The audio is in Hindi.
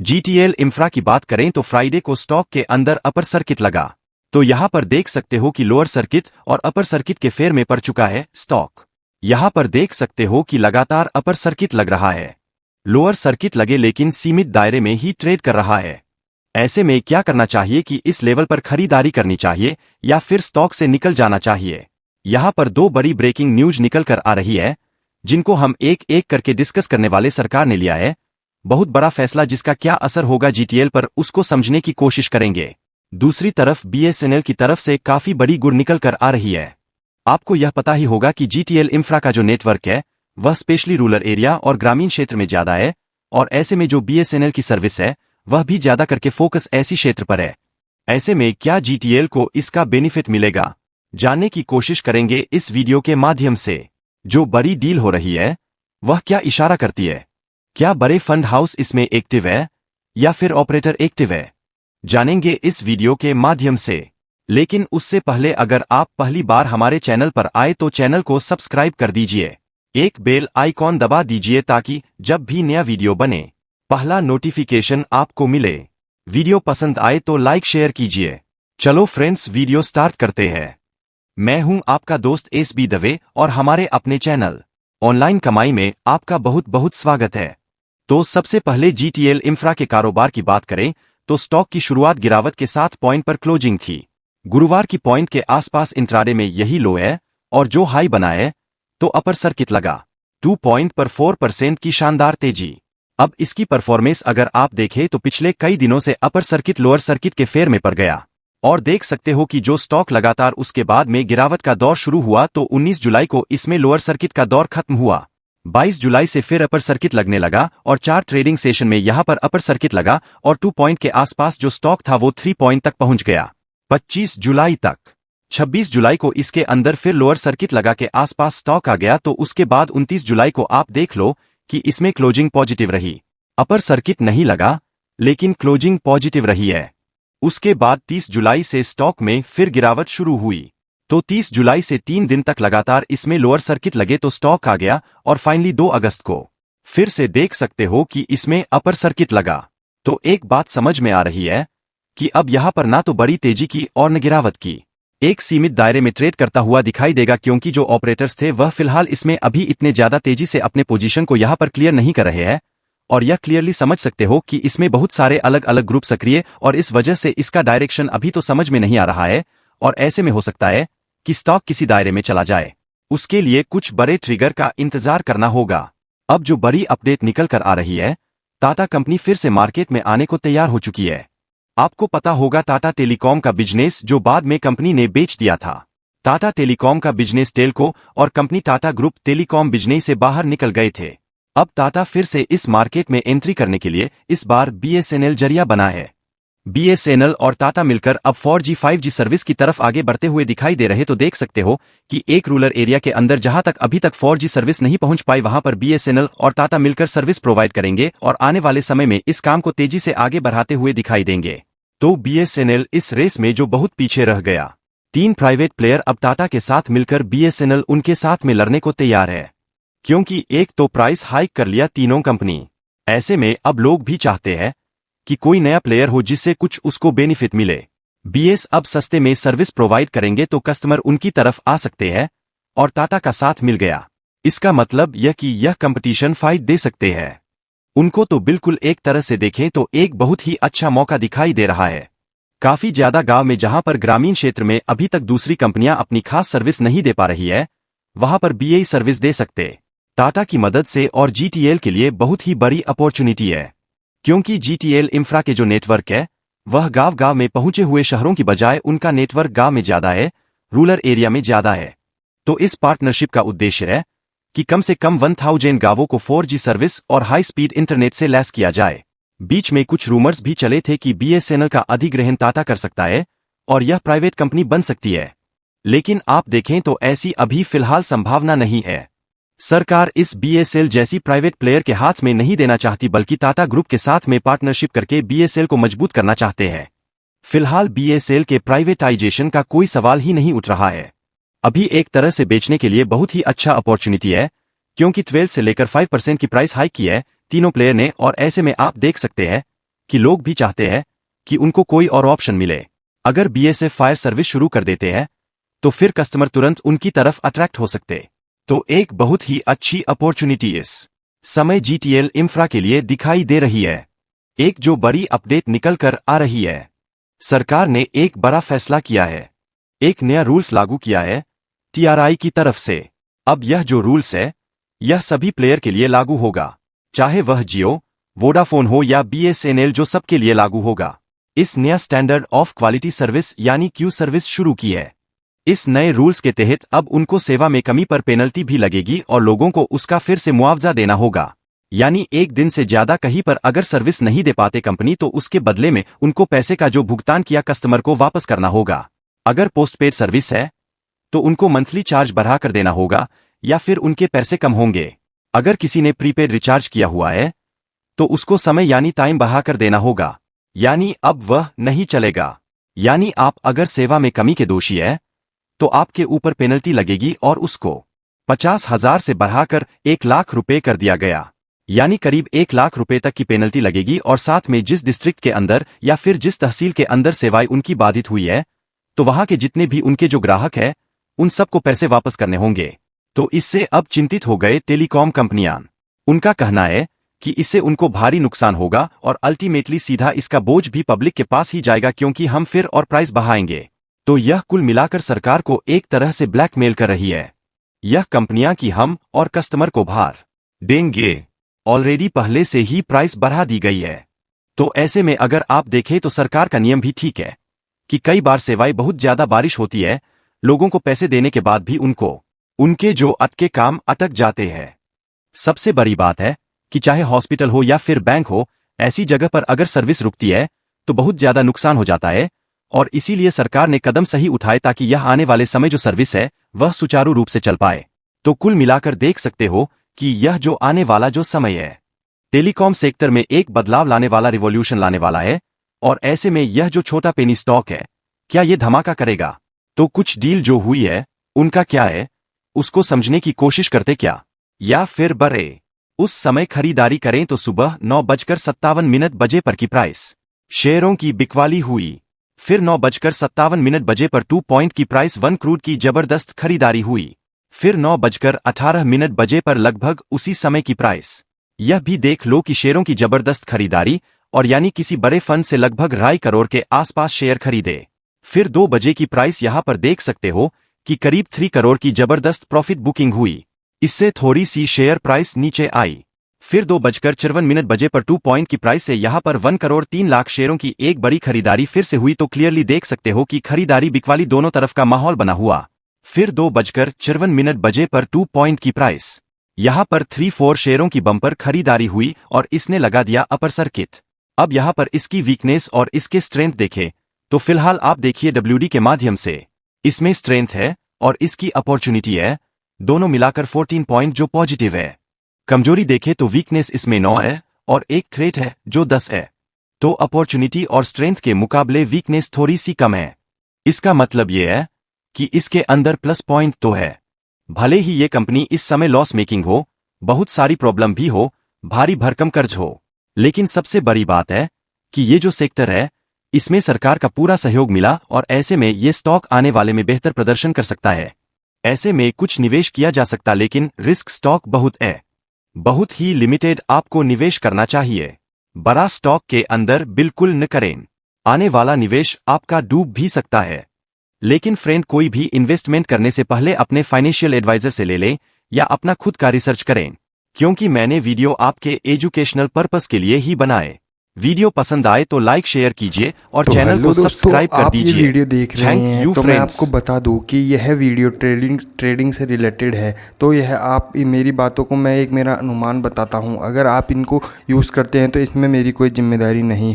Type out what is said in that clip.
जीटीएल इंफ्रा की बात करें तो फ्राइडे को स्टॉक के अंदर अपर सर्किट लगा। तो यहां पर देख सकते हो कि लोअर सर्किट और अपर सर्किट के फेर में पड़ चुका है स्टॉक। यहां पर देख सकते हो कि लगातार अपर सर्किट लग रहा है। लोअर सर्किट लगे लेकिन सीमित दायरे में ही ट्रेड कर रहा है। ऐसे में क्या करना चाहिए कि इस लेवल पर खरीदारी करनी चाहिए या फिर स्टॉक से निकल जाना चाहिए। यहां पर दो बड़ी ब्रेकिंग न्यूज निकल कर आ रही है, जिनको हम एक एक करके डिस्कस करने वाले सरकार ने लिया है। बहुत बड़ा फैसला जिसका क्या असर होगा जीटीएल पर, उसको समझने की कोशिश करेंगे। दूसरी तरफ बीएसएनएल की तरफ से काफी बड़ी गुड़ निकल कर आ रही है। आपको यह पता ही होगा कि जीटीएल इंफ्रा का जो नेटवर्क है वह स्पेशली रूरल एरिया और ग्रामीण क्षेत्र में ज्यादा है, और ऐसे में जो बीएसएनएल की सर्विस है वह भी ज्यादा करके फोकस ऐसी क्षेत्र पर है। ऐसे में क्या जीटीएल को इसका बेनिफिट मिलेगा, जानने की कोशिश करेंगे इस वीडियो के माध्यम से। जो बड़ी डील हो रही है वह क्या इशारा करती है? क्या बड़े फंड हाउस इसमें एक्टिव है या फिर ऑपरेटर एक्टिव है, जानेंगे इस वीडियो के माध्यम से। लेकिन उससे पहले अगर आप पहली बार हमारे चैनल पर आए तो चैनल को सब्सक्राइब कर दीजिए, एक बेल आइकॉन दबा दीजिए ताकि जब भी नया वीडियो बने पहला नोटिफिकेशन आपको मिले। वीडियो पसंद आए तो लाइक शेयर कीजिए। चलो फ्रेंड्स, वीडियो स्टार्ट करते हैं। मैं हूं आपका दोस्त एसबी दवे और हमारे अपने चैनल ऑनलाइन कमाई में आपका बहुत बहुत स्वागत है। तो सबसे पहले जीटीएल इंफ्रा के कारोबार की बात करें तो स्टॉक की शुरुआत गिरावट के 7 पॉइंट पर क्लोजिंग थी। गुरुवार की पॉइंट के आसपास इंट्राडे में यही लो है और जो हाई बना है तो अपर सर्किट लगा 2 पॉइंट पर 4% की शानदार तेजी। अब इसकी परफॉर्मेंस अगर आप देखें तो पिछले कई दिनों से अपर सर्किट लोअर सर्किट के फेर में पड़ गया, और देख सकते हो कि जो स्टॉक लगातार उसके बाद में गिरावट का दौर शुरू हुआ तो 19 जुलाई को इसमें लोअर सर्किट का दौर खत्म हुआ। 22 जुलाई से फिर अपर सर्किट लगने लगा और 4 ट्रेडिंग सेशन में यहां पर अपर सर्किट लगा और 2 पॉइंट के आसपास जो स्टॉक था वो 3 पॉइंट तक पहुंच गया 25 जुलाई तक। 26 जुलाई को इसके अंदर फिर लोअर सर्किट लगा के आसपास स्टॉक आ गया, तो उसके बाद 29 जुलाई को आप देख लो कि इसमें क्लोजिंग पॉजिटिव रही। अपर सर्किट नहीं लगा लेकिन क्लोजिंग पॉजिटिव रही है। उसके बाद 30 जुलाई से स्टॉक में फिर गिरावट शुरू हुई, तो 30 जुलाई से 3 दिन तक लगातार इसमें लोअर सर्किट लगे तो स्टॉक आ गया, और फाइनली 2 अगस्त को फिर से देख सकते हो कि इसमें अपर सर्किट लगा। तो एक बात समझ में आ रही है कि अब यहां पर ना तो बड़ी तेजी की और न गिरावट की, एक सीमित दायरे में ट्रेड करता हुआ दिखाई देगा, क्योंकि जो ऑपरेटर्स थे वह फिलहाल इसमें अभी इतने ज्यादा तेजी से अपने पोजीशन को यहां पर क्लियर नहीं कर रहे हैं। और यह क्लियरली समझ सकते हो कि इसमें बहुत सारे अलग अलग ग्रुप सक्रिय, और इस वजह से इसका डायरेक्शन अभी तो समझ में नहीं आ रहा है, और ऐसे में हो सकता है कि स्टॉक किसी दायरे में चला जाए। उसके लिए कुछ बड़े ट्रिगर का इंतजार करना होगा। अब जो बड़ी अपडेट निकल कर आ रही है, टाटा कंपनी फिर से मार्केट में आने को तैयार हो चुकी है। आपको पता होगा टाटा टेलीकॉम का बिजनेस जो बाद में कंपनी ने बेच दिया था। टाटा टेलीकॉम का बिजनेस टेलको और company Tata group telecom business से बाहर निकल गए थे। अब टाटा फिर से इस मार्केट में एंट्री करने के लिए इस बार बीएसएनएल जरिया बना है। बीएसएनएल और टाटा मिलकर अब 4G 5G सर्विस की तरफ आगे बढ़ते हुए दिखाई दे रहे, तो देख सकते हो कि एक रूरल एरिया के अंदर जहां तक अभी तक 4G सर्विस नहीं पहुंच पाई वहां पर बीएसएनएल और टाटा मिलकर सर्विस प्रोवाइड करेंगे, और आने वाले समय में इस काम को तेजी से आगे बढ़ाते हुए दिखाई देंगे। तो बीएसएनएल इस रेस में जो बहुत पीछे रह गया, 3 प्राइवेट प्लेयर अब टाटा के साथ मिलकर बीएसएनएल उनके साथ में लड़ने को तैयार है, क्योंकि एक तो प्राइस हाइक कर लिया तीनों कंपनी। ऐसे में अब लोग भी चाहते हैं कि कोई नया प्लेयर हो जिससे कुछ उसको बेनिफिट मिले। बीएस अब सस्ते में सर्विस प्रोवाइड करेंगे तो कस्टमर उनकी तरफ आ सकते हैं, और टाटा का साथ मिल गया। इसका मतलब यह कि यह कंपटीशन फाइट दे सकते हैं उनको। तो बिल्कुल एक तरह से देखें तो एक बहुत ही अच्छा मौका दिखाई दे रहा है। काफी ज्यादा गांव में जहां पर ग्रामीण क्षेत्र में अभी तक दूसरी कंपनियां अपनी खास सर्विस नहीं दे पा रही है, वहां पर बीए सर्विस दे सकते टाटा की मदद से, और जीटीएल के लिए बहुत ही बड़ी अपॉर्चुनिटी है, क्योंकि जीटीएल इंफ्रा के जो नेटवर्क है वह गांव-गांव में पहुंचे हुए शहरों की बजाय उनका नेटवर्क गांव में ज्यादा है, रूरल एरिया में ज्यादा है। तो इस पार्टनरशिप का उद्देश्य है कि कम से कम 1000 गांवों को 4G सर्विस और हाई स्पीड इंटरनेट से लैस किया जाए। बीच में कुछ रूमर्स भी चले थे कि बीएसएनएल का अधिग्रहण टाटा कर सकता है और यह प्राइवेट कंपनी बन सकती है, लेकिन आप देखें तो ऐसी अभी फिलहाल संभावना नहीं है। सरकार इस बीएसएल जैसी प्राइवेट प्लेयर के हाथ में नहीं देना चाहती, बल्कि टाटा ग्रुप के साथ में पार्टनरशिप करके बीएसएल को मजबूत करना चाहते हैं। फिलहाल बीएसएल के प्राइवेटाइजेशन का कोई सवाल ही नहीं उठ रहा है। अभी एक तरह से बेचने के लिए बहुत ही अच्छा अपॉर्चुनिटी है, क्योंकि 12 से लेकर 5% की प्राइस हाइक की है तीनों प्लेयर ने, और ऐसे में आप देख सकते हैं कि लोग भी चाहते हैं कि उनको कोई और ऑप्शन मिले। अगर बीएसएफ फायर सर्विस शुरू कर देते हैं तो फिर कस्टमर तुरंत उनकी तरफ अट्रैक्ट हो सकते। तो एक बहुत ही अच्छी अपॉर्चुनिटी इस समय जीटीएल इंफ्रा के लिए दिखाई दे रही है। एक जो बड़ी अपडेट निकल कर आ रही है, सरकार ने एक बड़ा फैसला किया है। एक नया रूल्स लागू किया है टीआरआई की तरफ से। अब यह जो रूल्स है यह सभी प्लेयर के लिए लागू होगा, चाहे वह जियो, वोडाफोन हो या बीएसएनएल, जो सबके लिए लागू होगा। इस नया स्टैंडर्ड ऑफ क्वालिटी सर्विस यानी क्यू सर्विस शुरू की है। इस नए रूल्स के तहत अब उनको सेवा में कमी पर पेनल्टी भी लगेगी और लोगों को उसका फिर से मुआवजा देना होगा। यानी एक दिन से ज्यादा कहीं पर अगर सर्विस नहीं दे पाते कंपनी तो उसके बदले में उनको पैसे का जो भुगतान किया कस्टमर को वापस करना होगा। अगर पोस्टपेड सर्विस है तो उनको मंथली चार्ज बढ़ाकर देना होगा या फिर उनके पैसे कम होंगे। अगर किसी ने प्रीपेड रिचार्ज किया हुआ है तो उसको समय यानी टाइम बढ़ाकर देना होगा, यानी अब वह नहीं चलेगा। यानी आप अगर सेवा में कमी के दोषी है तो आपके ऊपर पेनल्टी लगेगी और उसको 50,000 से बढ़ाकर 1 लाख रुपए कर दिया गया। यानी करीब 1 लाख रुपए तक की पेनल्टी लगेगी और साथ में जिस डिस्ट्रिक्ट के अंदर या फिर जिस तहसील के अंदर सेवाएं उनकी बाधित हुई है तो वहां के जितने भी उनके जो ग्राहक है उन सबको पैसे वापस करने होंगे। तो इससे अब चिंतित हो गए टेलीकॉम कंपनियां। उनका कहना है कि इससे उनको भारी नुकसान होगा और अल्टीमेटली सीधा इसका बोझ भी पब्लिक के पास ही जाएगा, क्योंकि हम फिर और प्राइस बढ़ाएंगे। तो यह कुल मिलाकर सरकार को एक तरह से ब्लैकमेल कर रही है। यह कंपनियां कि हम और कस्टमर को भार देंगे। ऑलरेडी पहले से ही प्राइस बढ़ा दी गई है। तो ऐसे में अगर आप देखें तो सरकार का नियम भी ठीक है कि कई बार सेवाएं बहुत ज्यादा बारिश होती है, लोगों को पैसे देने के बाद भी उनके जो अटके काम अटक जाते हैं। सबसे बड़ी बात है कि चाहे हॉस्पिटल हो या फिर बैंक हो, ऐसी जगह पर अगर सर्विस रुकती है तो बहुत ज्यादा नुकसान हो जाता है और इसीलिए सरकार ने कदम सही उठाए ताकि यह आने वाले समय जो सर्विस है वह सुचारू रूप से चल पाए। तो कुल मिलाकर देख सकते हो कि यह जो आने वाला जो समय है टेलीकॉम सेक्टर में एक बदलाव लाने वाला, रिवॉल्यूशन लाने वाला है। और ऐसे में यह जो छोटा पेनी स्टॉक है क्या ये धमाका करेगा? तो कुछ डील जो हुई है उनका क्या है उसको समझने की कोशिश करते क्या, या फिर बड़े उस समय खरीदारी करें। तो सुबह 9:57 बजे पर की प्राइस शेयरों की बिकवाली हुई। फिर 9:57 बजे पर 2 पॉइंट की प्राइस 1 क्रूड की जबरदस्त खरीदारी हुई। फिर 9:18 बजे पर लगभग उसी समय की प्राइस। यह भी देख लो कि शेयरों की जबरदस्त खरीदारी, और यानी किसी बड़े फंड से लगभग 2.5 करोड़ के आसपास शेयर खरीदे। फिर 2 बजे की प्राइस यहां पर देख सकते हो कि करीब 3 करोड़ की जबरदस्त प्रॉफिट बुकिंग हुई। इससे थोड़ी सी शेयर प्राइस नीचे आई। फिर 2:54 बजे पर 2 पॉइंट की प्राइस से यहां पर 1 करोड़ 3 लाख शेयरों की एक बड़ी खरीदारी फिर से हुई। तो क्लियरली देख सकते हो कि खरीदारी बिकवाली दोनों तरफ का माहौल बना हुआ। फिर 2:54 बजे पर 2 पॉइंट की प्राइस यहां पर 3-4 शेयरों की बम्पर खरीदारी हुई और इसने लगा दिया अपर सर्किट। अब यहां पर इसकी वीकनेस और इसके स्ट्रेंथ देखें तो फिलहाल आप देखिए WD के माध्यम से इसमें स्ट्रेंथ है और इसकी अपॉर्चुनिटी है, दोनों मिलाकर 14 पॉइंट जो पॉजिटिव है। कमजोरी देखे तो वीकनेस इसमें 9 है और एक थ्रेट है जो 10 है। तो अपॉर्चुनिटी और स्ट्रेंथ के मुकाबले वीकनेस थोड़ी सी कम है। इसका मतलब यह है कि इसके अंदर प्लस पॉइंट तो है। भले ही ये कंपनी इस समय लॉस मेकिंग हो, बहुत सारी प्रॉब्लम भी हो, भारी भरकम कर्ज हो, लेकिन सबसे बड़ी बात है कि ये जो सेक्टर है इसमें सरकार का पूरा सहयोग मिला और ऐसे में ये स्टॉक आने वाले में बेहतर प्रदर्शन कर सकता है। ऐसे में कुछ निवेश किया जा सकता, लेकिन रिस्क स्टॉक बहुत है, बहुत ही लिमिटेड आपको निवेश करना चाहिए। बड़ा स्टॉक के अंदर बिल्कुल न करें, आने वाला निवेश आपका डूब भी सकता है। लेकिन फ्रेंड, कोई भी इन्वेस्टमेंट करने से पहले अपने फाइनेंशियल एडवाइजर से ले लें या अपना खुद का रिसर्च करें, क्योंकि मैंने वीडियो आपके एजुकेशनल पर्पस के लिए ही बनाए। वीडियो पसंद आए तो लाइक शेयर कीजिए और चैनल को सब्सक्राइब कर दीजिए। ये वीडियो देख रहे हैं तो मैं आपको बता दूं कि यह वीडियो ट्रेडिंग से रिलेटेड है। तो यह आप मेरी बातों को मैं मेरा अनुमान बताता हूं, अगर आप इनको यूज़ करते हैं तो इसमें मेरी कोई जिम्मेदारी नहीं।